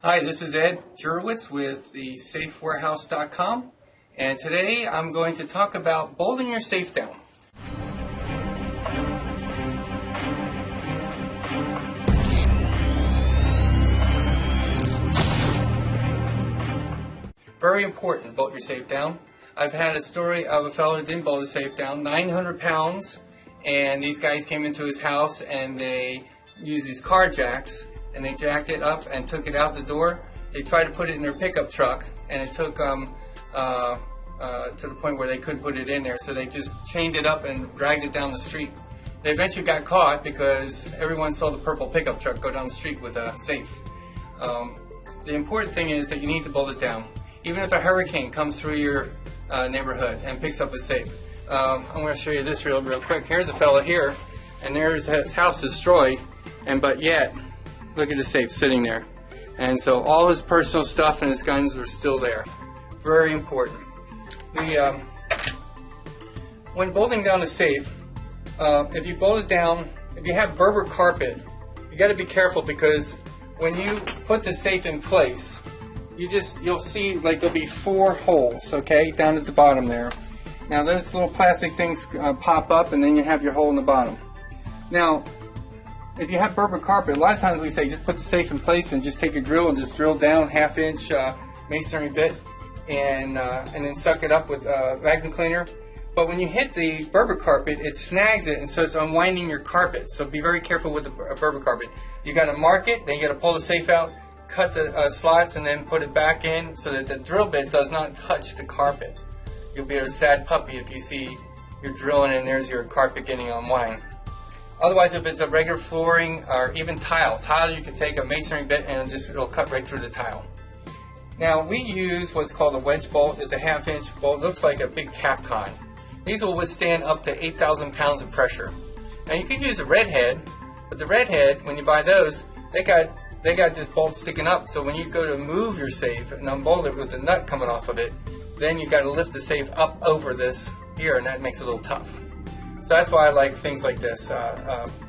Hi, this is Ed Jurwitz with the SafeWarehouse.com, and today I'm going to talk about bolting your safe down. Very important, bolt your safe down. I've had a story of a fellow who didn't bolt his safe down, 900 pounds, and these guys came into his house and they used these car jacks and they jacked it up and took it out the door. They tried to put it in their pickup truck, and it took to the point where they couldn't put it in there, so they just chained it up and dragged it down the street. They eventually got caught because everyone saw the purple pickup truck go down the street with a safe. The important thing is that you need to bolt it down. Even if a hurricane comes through your neighborhood and picks up a safe. I'm going to show you this real quick. Here's a fella here, and there's his house destroyed, but yet look at the safe sitting there. And so all his personal stuff and his guns were still there. Very important. When bolting down a safe, if you bolt it down, if you have Berber carpet, you got to be careful, because when you put the safe in place, you'll see like there'll be 4 holes, okay, down at the bottom there. Now those little plastic things pop up, and then you have your hole in the bottom. Now, if you have Berber carpet, a lot of times we say just put the safe in place and just take a drill and just drill down 1/2-inch masonry bit and then suck it up with a vacuum cleaner. But when you hit the Berber carpet, it snags it, and so it's unwinding your carpet. So be very careful with the Berber carpet. You got to mark it, then you got to pull the safe out, cut the slots, and then put it back in so that the drill bit does not touch the carpet. You'll be a sad puppy if you see you're drilling and there's your carpet getting unwound. Otherwise, if it's a regular flooring or even tile, you can take a masonry bit and it'll cut right through the tile. Now, we use what's called a wedge bolt. It's a 1/2-inch bolt. It looks like a big Capcom. These will withstand up to 8,000 pounds of pressure. Now, you could use a redhead, but the redhead, when you buy those, they got this bolt sticking up. So when you go to move your safe and unbolt it with the nut coming off of it, then you've got to lift the safe up over this here, and that makes it a little tough. So that's why I like things like this,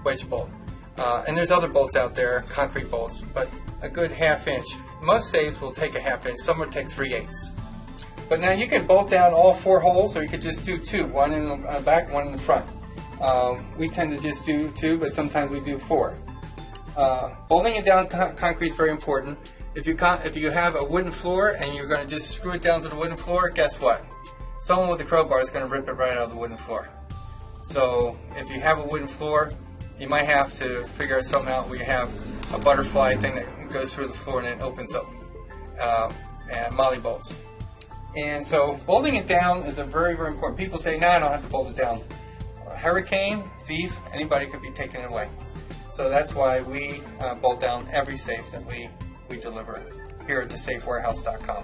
wedge bolt. And there's other bolts out there, concrete bolts, but a good 1/2-inch. Most safes will take a 1/2-inch, some will take 3/8. But now you can bolt down all 4 holes, or you could just do 2, one in the back, one in the front. We tend to just do 2, but sometimes we do 4. Bolting it down concrete is very important. If you have a wooden floor and you're going to just screw it down to the wooden floor, guess what? Someone with a crowbar is going to rip it right out of the wooden floor. So if you have a wooden floor, you might have to figure something out where you have a butterfly thing that goes through the floor and then opens up, and molly bolts. And so bolting it down is very, very important. People say, no, I don't have to bolt it down. A hurricane, thief, anybody could be taking it away. So that's why we bolt down every safe that we deliver here at the SafeWarehouse.com.